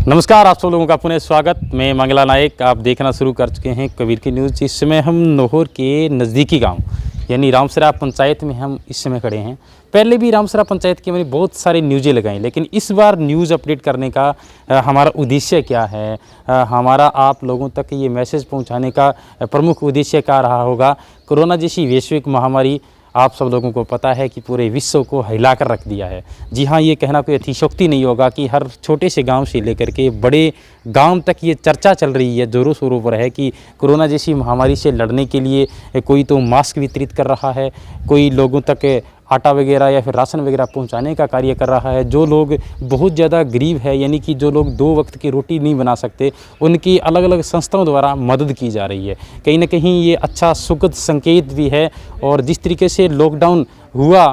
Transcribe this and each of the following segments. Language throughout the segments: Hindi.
नमस्कार, आप सब लोगों का पुनः स्वागत। मैं मंगला नायक। आप देखना शुरू कर चुके हैं कबीर की न्यूज़। इस समय हम नोहर के नज़दीकी गांव यानी रामसरा पंचायत में हम इस समय खड़े हैं। पहले भी रामसरा पंचायत की मैंने बहुत सारी न्यूज़ें लगाई, लेकिन इस बार न्यूज़ अपडेट करने का हमारा उद्देश्य क्या है, हमारा आप लोगों तक ये मैसेज पहुंचाने का प्रमुख उद्देश्य क्या रहा होगा। कोरोना जैसी वैश्विक महामारी आप सब लोगों को पता है कि पूरे विश्व को हिला कर रख दिया है। जी हाँ, ये कहना कोई अतिशयोक्ति नहीं होगा कि हर छोटे से गांव से लेकर के बड़े गांव तक ये चर्चा चल रही है, ज़ोरों शोरों पर है कि कोरोना जैसी महामारी से लड़ने के लिए कोई तो मास्क वितरित कर रहा है, कोई लोगों तक आटा वगैरह या फिर राशन वगैरह पहुंचाने का कार्य कर रहा है। जो लोग बहुत ज़्यादा गरीब है, यानी कि जो लोग 2 वक्त की रोटी नहीं बना सकते, उनकी अलग अलग संस्थाओं द्वारा मदद की जा रही है। कहीं ना कहीं ये अच्छा सुखद संकेत भी है। और जिस तरीके से लॉकडाउन हुआ,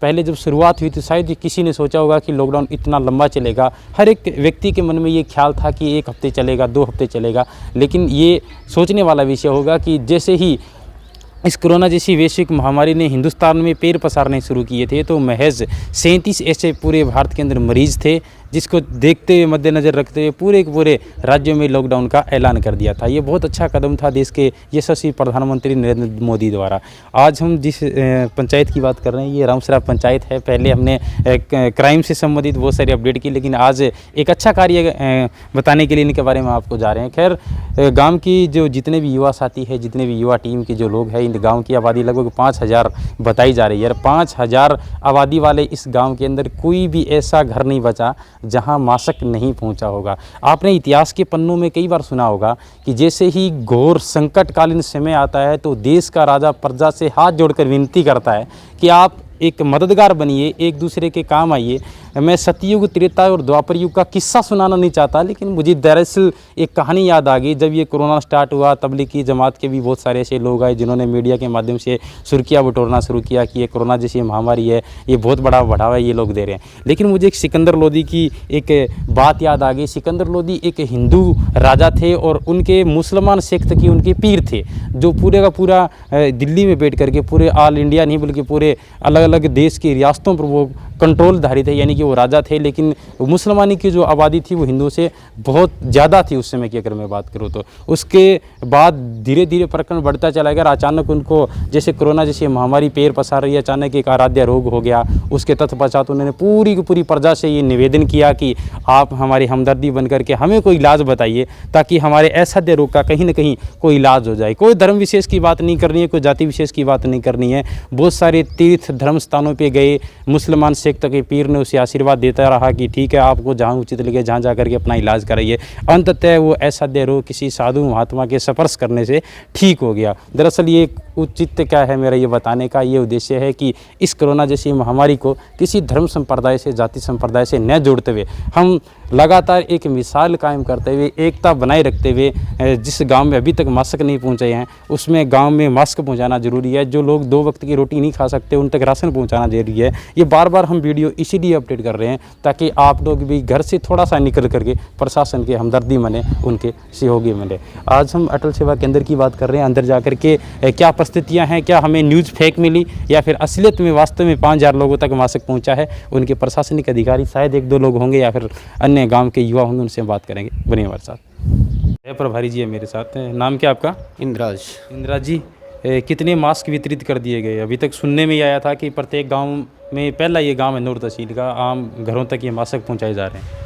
पहले जब शुरुआत हुई तो शायद किसी ने सोचा होगा कि लॉकडाउन इतना लंबा चलेगा। हर एक व्यक्ति के मन में ये ख्याल था कि 1 हफ्ते चलेगा, 2 हफ्ते चलेगा, लेकिन ये सोचने वाला विषय होगा कि जैसे ही इस कोरोना जैसी वैश्विक महामारी ने हिंदुस्तान में पैर पसारने शुरू किए थे, तो महज 37 ऐसे पूरे भारत के अंदर मरीज़ थे, जिसको देखते हुए मद्देनज़र रखते हुए पूरे के पूरे राज्यों में लॉकडाउन का ऐलान कर दिया था। ये बहुत अच्छा कदम था देश के यशस्वी प्रधानमंत्री नरेंद्र मोदी द्वारा। आज हम जिस पंचायत की बात कर रहे हैं, ये रामसरा पंचायत है। पहले हमने क्राइम से संबंधित बहुत सारी अपडेट की, लेकिन आज एक अच्छा कार्य बताने के लिए इनके बारे में आपको जा रहे हैं। खैर, गाँव की जो जितने भी युवा साथी हैं, जितने भी युवा टीम के जो लोग हैं, इन गाँव की आबादी लगभग 5000 बताई जा रही है। 5000 आबादी वाले इस गाँव के अंदर कोई भी ऐसा घर नहीं बचा जहां मास्क नहीं पहुंचा होगा। आपने इतिहास के पन्नों में कई बार सुना होगा कि जैसे ही घोर संकटकालीन समय आता है तो देश का राजा प्रजा से हाथ जोड़कर विनती करता है कि आप एक मददगार बनिए, एक दूसरे के काम आइए। मैं सतयुग, त्रेता और द्वापर युग का किस्सा सुनाना नहीं चाहता, लेकिन मुझे दरअसल एक कहानी याद आ गई। जब ये कोरोना स्टार्ट हुआ, तबलीगी जमात के भी बहुत सारे ऐसे लोग आए जिन्होंने मीडिया के माध्यम से सुर्खियाँ बटोरना शुरू किया कि ये कोरोना जैसी महामारी है, ये बहुत बड़ा बढ़ावा ये लोग दे रहे हैं। लेकिन मुझे एक सिकंदर लोदी की एक बात याद आ गई। सिकंदर लोदी एक हिंदू राजा थे और उनके मुसलमान सेक्ट की उनके पीर थे, जो पूरे का पूरा दिल्ली में बैठ करके पूरे ऑल इंडिया नहीं बल्कि पूरे अलग अलग देश की रियासतों पर वो कंट्रोलधारी थे, यानी कि वो राजा थे। लेकिन मुसलमानी की जो आबादी थी वो हिंदुओं से बहुत ज़्यादा थी उस समय की अगर मैं बात करूँ तो। उसके बाद धीरे धीरे प्रकरण बढ़ता चला गया। अचानक उनको जैसे कोरोना जैसी महामारी पैर पसार रही है, अचानक एक आराध्य रोग हो गया। उसके तत्पश्चात उन्होंने पूरी की पूरी प्रजा से ये निवेदन किया कि आप हमारी हमदर्दी बन करके हमें कोई इलाज बताइए, ताकि हमारे असाध्य रोग का कहीं ना कहीं कोई इलाज हो जाए। कोई धर्म विशेष की बात नहीं करनी है, कोई जाति विशेष की बात नहीं करनी है। बहुत सारे तीर्थ धर्म स्थानों पर गए, मुसलमान सेक्ट के पीर ने उसे आशीर्वाद देता रहा कि ठीक है, आपको जहाँ उचित लगे जहाँ जा करके अपना इलाज कराइए। अंततः वो असाध्य रोग किसी साधु महात्मा के स्पर्श करने से ठीक हो गया। दरअसल ये उचित क्या है मेरा ये बताने का ये उद्देश्य है कि इस कोरोना जैसी महामारी को किसी धर्म संप्रदाय से, जाति संप्रदाय से न जोड़ते हुए हम लगातार एक मिसाल कायम करते हुए, एकता बनाए रखते हुए, जिस गांव में अभी तक मास्क नहीं पहुंचे हैं उसमें गांव में मास्क पहुंचाना जरूरी है। जो लोग 2 वक्त की रोटी नहीं खा सकते उन तक राशन पहुंचाना जरूरी है। ये बार बार हम वीडियो इसीलिए अपडेट कर रहे हैं ताकि आप लोग भी घर से थोड़ा सा निकल करके प्रशासन के हमदर्दी बने, उनके सहयोगी बने। आज हम अटल सेवा केंद्र की बात कर रहे हैं। अंदर जाकर के क्या परिस्थितियाँ हैं, क्या हमें न्यूज़ फेक मिली या फिर असलियत में वास्तव में 5000 लोगों तक मास्क पहुँचा है। उनके प्रशासनिक अधिकारी शायद 1-2 लोग होंगे या फिर अन्य गांव के युवा होंगे, उनसे बात करेंगे। बनिए हमारे साथ। प्रभारी जी है मेरे साथ। नाम क्या आपका? इंद्राज जी, कितने मास्क वितरित कर दिए गए? अभी तक सुनने में आया था कि प्रत्येक गांव में, पहला ये गांव है नूर तहसील का, आम घरों तक ये मास्क पहुंचाए जा रहे हैं।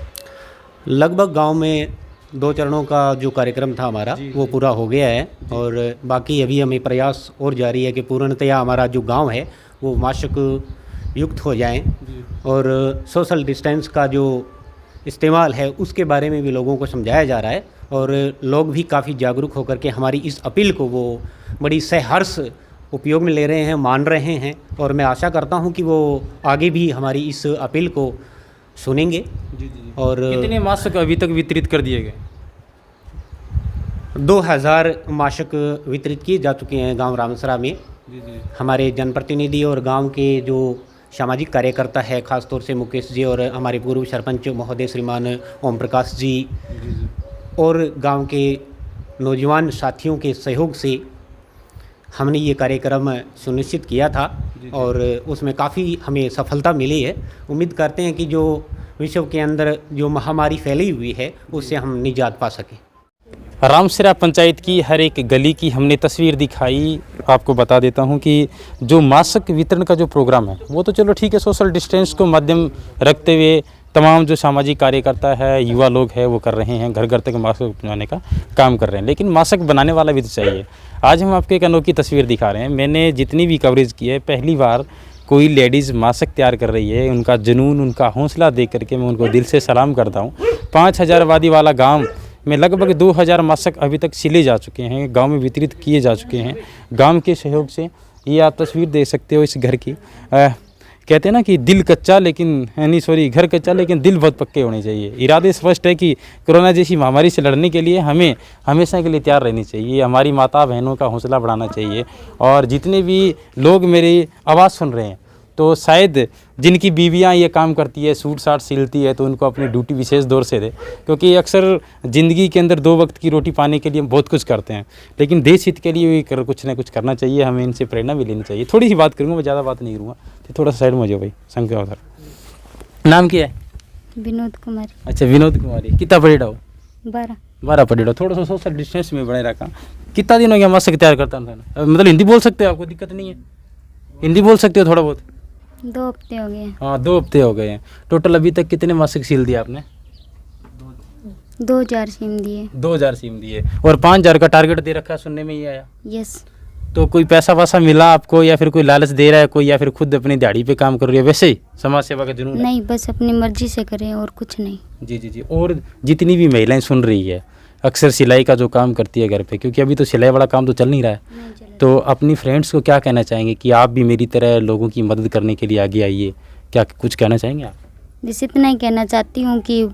लगभग गांव में 2 चरणों का जो कार्यक्रम था हमारा वो पूरा हो गया है और बाकी अभी हमें प्रयास और जारी है कि पूर्णतया हमारा जो गांव है वो मास्क युक्त हो जाएं और सोशल डिस्टेंस का जो इस्तेमाल है उसके बारे में भी लोगों को समझाया जा रहा है और लोग भी काफ़ी जागरूक होकर के हमारी इस अपील को वो बड़ी सहर्ष उपयोग में ले रहे हैं, मान रहे हैं और मैं आशा करता हूं कि वो आगे भी हमारी इस अपील को सुनेंगे। और कितने मास्क अभी तक वितरित कर दिए गए? 2000 मास्क वितरित किए जा चुके हैं गांव रामसरा में। हमारे जनप्रतिनिधि और गांव के जो सामाजिक कार्यकर्ता है, ख़ासतौर से मुकेश जी और हमारे पूर्व सरपंच महोदय श्रीमान ओम प्रकाश जी और गांव के नौजवान साथियों के सहयोग से हमने ये कार्यक्रम सुनिश्चित किया था और उसमें काफ़ी हमें सफलता मिली है। उम्मीद करते हैं कि जो विश्व के अंदर जो महामारी फैली हुई है उससे हम निजात पा सकें। रामसिरा पंचायत की हर एक गली की हमने तस्वीर दिखाई। आपको बता देता हूं कि जो मास्क वितरण का जो प्रोग्राम है वो तो चलो ठीक है, सोशल डिस्टेंस को मध्यम रखते हुए तमाम जो सामाजिक कार्यकर्ता है, युवा लोग हैं, वो कर रहे हैं, घर घर तक मास्क पहुँचाने का काम कर रहे हैं, लेकिन मास्क बनाने वाला भी तो चाहिए। आज हम आपको एक अनोखी तस्वीर दिखा रहे हैं। मैंने जितनी भी कवरेज की है, पहली बार कोई लेडीज़ मास्क तैयार कर रही है। उनका जुनून, उनका हौसला देख करके मैं उनको दिल से सलाम करता हूँ। 5000 आबादी वाला गाँव में लगभग 2000 मास्क अभी तक सिले जा चुके हैं, गांव में वितरित किए जा चुके हैं गांव के सहयोग से। ये आप तस्वीर देख सकते हो इस घर की। कहते हैं ना कि दिल कच्चा लेकिन घर कच्चा लेकिन दिल बहुत पक्के होने चाहिए। इरादे स्पष्ट है कि कोरोना जैसी महामारी से लड़ने के लिए हमें हमेशा के लिए तैयार रहनी चाहिए। हमारी माता बहनों का हौसला बढ़ाना चाहिए। और जितने भी लोग मेरी आवाज़ सुन रहे हैं, तो शायद जिनकी बीवियां ये काम करती है, सूट साट सिलती है, तो उनको अपनी ड्यूटी विशेष दौर से दे, क्योंकि अक्सर ज़िंदगी के अंदर 2 वक्त की रोटी पाने के लिए हम बहुत कुछ करते हैं, लेकिन देश हित के लिए भी कुछ ना कुछ करना चाहिए। हमें इनसे प्रेरणा भी लेनी चाहिए। थोड़ी सी बात करूँगा, मैं ज़्यादा बात नहीं करूँगा, तो थोड़ा सा साइड में हो जाओ भाई। संख्या उधर नाम क्या है? विनोद कुमारी। अच्छा, विनोद कुमारी। कितना पढ़ेड़ा हो? 12 पढ़ेड़ा। थोड़ा सा सोशल डिस्टेंस में बने रखा। कितना दिन हो गया मास्क तैयार करता था? मतलब हिंदी बोल सकते हो, आपको दिक्कत नहीं है? हिंदी बोल सकते हो थोड़ा बहुत? 2 हफ्ते हो गए। हाँ, 2 हफ्ते हो गए हैं। टोटल अभी तक कितने मास्क सील दिए आपने? 2000 सिम दिए। 2000 सिम दिए और 5000 का टारगेट दे रखा है, सुनने में ही आया। यस। तो कोई पैसा वैसा मिला आपको, या फिर कोई लालच दे रहा है कोई, या फिर खुद अपनी दिहाड़ी पे काम कर रही है? वैसे ही समाज सेवा का जुनून है? नहीं, बस अपनी मर्जी से करें और कुछ नहीं। जी। और जितनी भी महिलाएं सुन रही है, अक्सर सिलाई का जो काम करती है घर पे, क्योंकि अभी तो सिलाई वाला काम तो चल नहीं रहा है, तो अपनी फ्रेंड्स को क्या कहना चाहेंगे कि आप भी मेरी तरह लोगों की मदद करने के लिए आगे आइए? क्या कुछ कहना चाहेंगे आप? बस इतना ही कहना चाहती हूँ कि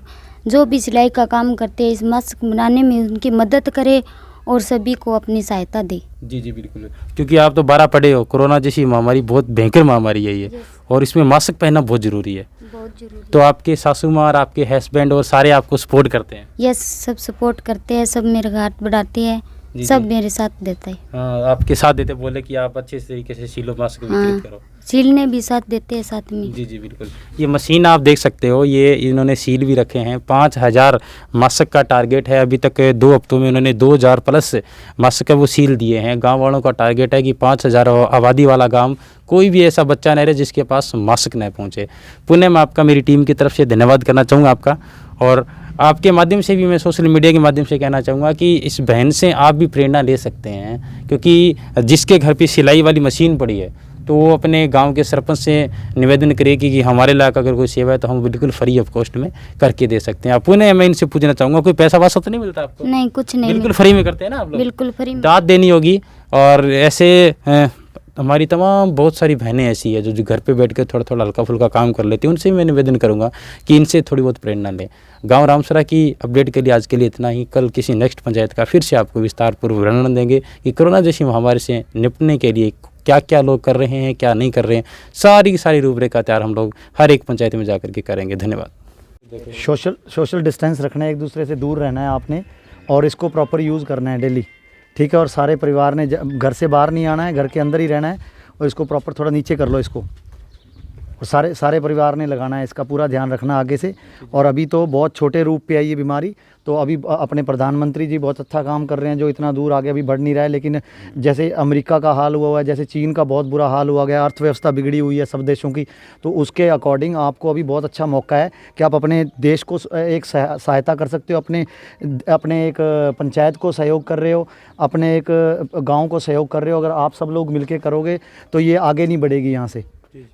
जो भी सिलाई का काम करते हैं, इस मास्क बनाने में उनकी मदद करे और सभी को अपनी सहायता दे। जी बिल्कुल, क्योंकि आप तो 12 पढ़े हो। कोरोना जैसी महामारी बहुत भयंकर महामारी है ये, और इसमें मास्क पहनना बहुत ज़रूरी है। बहुत जरूरी। तो आपके सासू माँ और आपके हस्बैंड और सारे आपको सपोर्ट करते हैं? यस, सब सपोर्ट करते हैं, सब मेरे हाथ बढ़ाते हैं, सब मेरे साथ देता है। हाँ, आपके साथ देते, बोले कि आप अच्छे तरीके से सिलो मास्क वितरित करो। सीलने भी साथ देते हैं साथ में। जी बिल्कुल। ये मशीन आप देख सकते हो, ये इन्होंने सील भी रखे हैं। 5000 मास्क का टारगेट है। अभी तक 2 हफ्तों में उन्होंने 2000 प्लस मास्क वो सील दिए हैं। गांव वालों का टारगेट है कि 5000 आबादी वाला गांव, कोई भी ऐसा बच्चा नहीं रहे जिसके पास मास्क न पहुंचे। पुनः मैं आपका, मेरी टीम की तरफ से धन्यवाद करना चाहूँगा आपका, और आपके माध्यम से भी मैं सोशल मीडिया के माध्यम से कहना चाहूँगा कि इस बहन से आप भी प्रेरणा ले सकते हैं, क्योंकि जिसके घर पे सिलाई वाली मशीन पड़ी है, तो वो अपने गांव के सरपंच से निवेदन करेगी कि हमारे इलाका अगर कोई सेवा है तो हम बिल्कुल फ्री ऑफ कॉस्ट में करके दे सकते हैं। आप पुनः मैं इनसे पूछना चाहूँगा, कोई पैसा वैसा तो नहीं मिलता आपको? नहीं, कुछ नहीं। बिल्कुल फ्री में करते हैं ना आप लोग? बिल्कुल फ्री में। दाद देनी होगी। और ऐसे हमारी तमाम बहुत सारी बहनें ऐसी है जो घर पे बैठ कर थोड़ा हल्का फुल्का काम कर लेती हैं। उनसे मैं निवेदन करूंगा कि इनसे थोड़ी बहुत प्रेरणा लें। गांव रामसरा की अपडेट के लिए आज के लिए इतना ही। कल किसी नेक्स्ट पंचायत का फिर से आपको विस्तारपूर्वक वर्णन देंगे कि कोरोना जैसी महामारी से निपटने के लिए क्या क्या लोग कर रहे हैं, क्या नहीं कर रहे हैं। सारी की सारी रूपरेखा तैयार हम लोग हर एक पंचायत में जा के करेंगे। धन्यवाद। सोशल डिस्टेंस रखना है, एक दूसरे से दूर रहना है आपने, और इसको प्रॉपर यूज़ करना है डेली, ठीक है। और सारे परिवार ने घर से बाहर नहीं आना है, घर के अंदर ही रहना है, और इसको प्रॉपर थोड़ा नीचे कर लो इसको, और सारे परिवार ने लगाना है, इसका पूरा ध्यान रखना आगे से। और अभी तो बहुत छोटे रूप पे आई ये बीमारी, तो अभी अपने प्रधानमंत्री जी बहुत अच्छा काम कर रहे हैं, जो इतना दूर आगे अभी बढ़ नहीं रहा है। लेकिन जैसे अमेरिका का हाल हुआ है, जैसे चीन का बहुत बुरा हाल हुआ गया, अर्थव्यवस्था बिगड़ी हुई है सब देशों की, तो उसके अकॉर्डिंग आपको अभी बहुत अच्छा मौका है कि आप अपने देश को एक सहायता कर सकते हो, अपने एक पंचायत को सहयोग कर रहे हो, अपने एक गाँव को सहयोग कर रहे हो। अगर आप सब लोग मिल के करोगे तो ये आगे नहीं बढ़ेगी यहाँ से,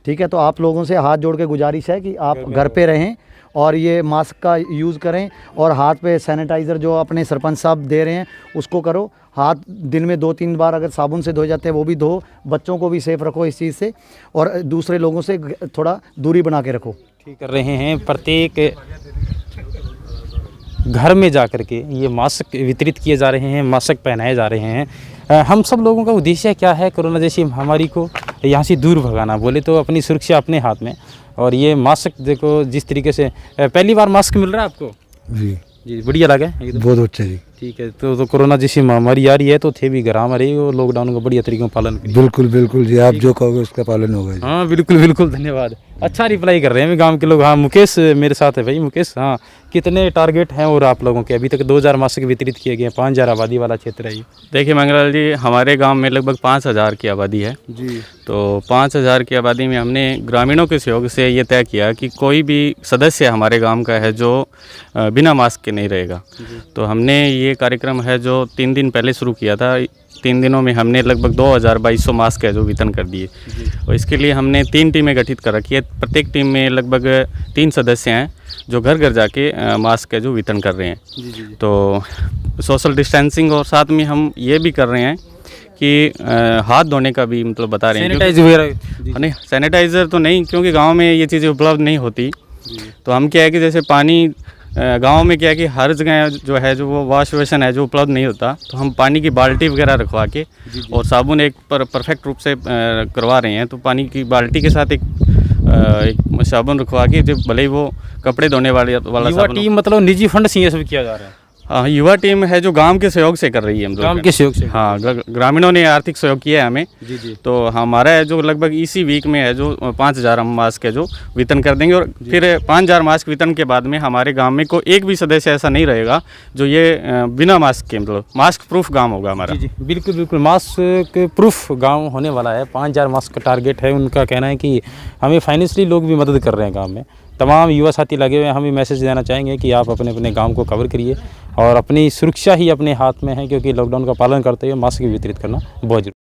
ठीक है। तो आप लोगों से हाथ जोड़ के गुजारिश है कि आप घर पे रहें और ये मास्क का यूज़ करें, और हाथ पे सैनिटाइज़र जो अपने सरपंच साहब दे रहे हैं उसको करो। हाथ दिन में 2-3 बार अगर साबुन से धोए जाते हैं वो भी धो। बच्चों को भी सेफ रखो इस चीज़ से, और दूसरे लोगों से थोड़ा दूरी बना के रखो। ठीक कर रहे हैं। प्रत्येक घर में जा कर के ये मास्क वितरित किए जा रहे हैं, मास्क पहनाए जा रहे हैं। हम सब लोगों का उद्देश्य क्या है? कोरोना जैसी महामारी को यहाँ से दूर भगाना। बोले तो अपनी सुरक्षा अपने हाथ में। और ये मास्क देखो जिस तरीके से, पहली बार मास्क मिल रहा है आपको? जी जी, बढ़िया लगा एकदम? बहुत अच्छा जी। ठीक है, तो कोरोना जैसी महामारी आ रही है तो थे भी घर में रही, वो लॉकडाउन का बढ़िया तरीके से पालन करिए। बिल्कुल बिल्कुल जी, आप जो कहोगे उसका पालन होगा जी। हाँ बिल्कुल बिल्कुल, धन्यवाद। अच्छा रिप्लाई कर रहे हैं गांव के लोग। हाँ मुकेश मेरे साथ है भाई। मुकेश, हाँ कितने टारगेट हैं और आप लोगों के? अभी तक 2000 मास्क वितरित किए गए हैं, 5000 आबादी वाला क्षेत्र है ये। देखिए मंगलाल जी, हमारे गांव में लगभग 5000 की आबादी है जी। तो 5000 की आबादी में हमने ग्रामीणों के सहयोग से ये तय किया कि कोई भी सदस्य हमारे गांव का है जो बिना मास्क के नहीं रहेगा। तो हमने ये कार्यक्रम है जो 3 दिन पहले शुरू किया था। 3 दिनों में हमने लगभग 2200 मास्क है जो वितरण कर दिए। और इसके लिए हमने 3 टीमें गठित कर रखी है। प्रत्येक टीम में लगभग 3 सदस्य हैं जो घर घर जाके मास्क है जो वितरण कर रहे हैं। तो सोशल डिस्टेंसिंग और साथ में हम ये भी कर रहे हैं कि हाथ धोने का भी मतलब बता रहे हैं। नहीं, सैनिटाइज़र तो नहीं, क्योंकि गांव में ये चीज़ें उपलब्ध नहीं होती। तो हम क्या है कि जैसे पानी गांव में क्या है कि हर जगह जो है जो वो वॉश बेसिन है जो उपलब्ध नहीं होता, तो हम पानी की बाल्टी वगैरह रखवा के और साबुन एक परफेक्ट रूप से करवा रहे हैं। तो पानी की बाल्टी के साथ एक साबुन रखवा के, जो भले ही वो कपड़े धोने वाला साबुन। टीम मतलब निजी फंड से ये सब किया जा रहा है? हाँ, युवा टीम है जो गांव के सहयोग से कर रही है। हम लोग गांव के सहयोग से? हाँ, ग्रामीणों ने आर्थिक सहयोग किया है हमें। जी। तो हमारा है जो लगभग इसी वीक में है जो 5000 हम मास्क है जो वितरण कर देंगे। और फिर 5000 मास्क वितरण के बाद में हमारे गांव में कोई एक भी सदस्य ऐसा नहीं रहेगा जो ये बिना मास्क के, मतलब मास्क प्रूफ गाँव होगा हमारा। जी बिल्कुल बिल्कुल, मास्क प्रूफ गाँव होने वाला है। 5000 मास्क का टारगेट है। उनका कहना है कि हमें फाइनेंशियली लोग भी मदद कर रहे हैं गाँव में। तमाम युवा साथी लगे हुए हैं। हम ये मैसेज देना चाहेंगे कि आप अपने अपने गांव को कवर करिए और अपनी सुरक्षा ही अपने हाथ में है, क्योंकि लॉकडाउन का पालन करते हुए मास्क वितरित करना बहुत जरूरी है।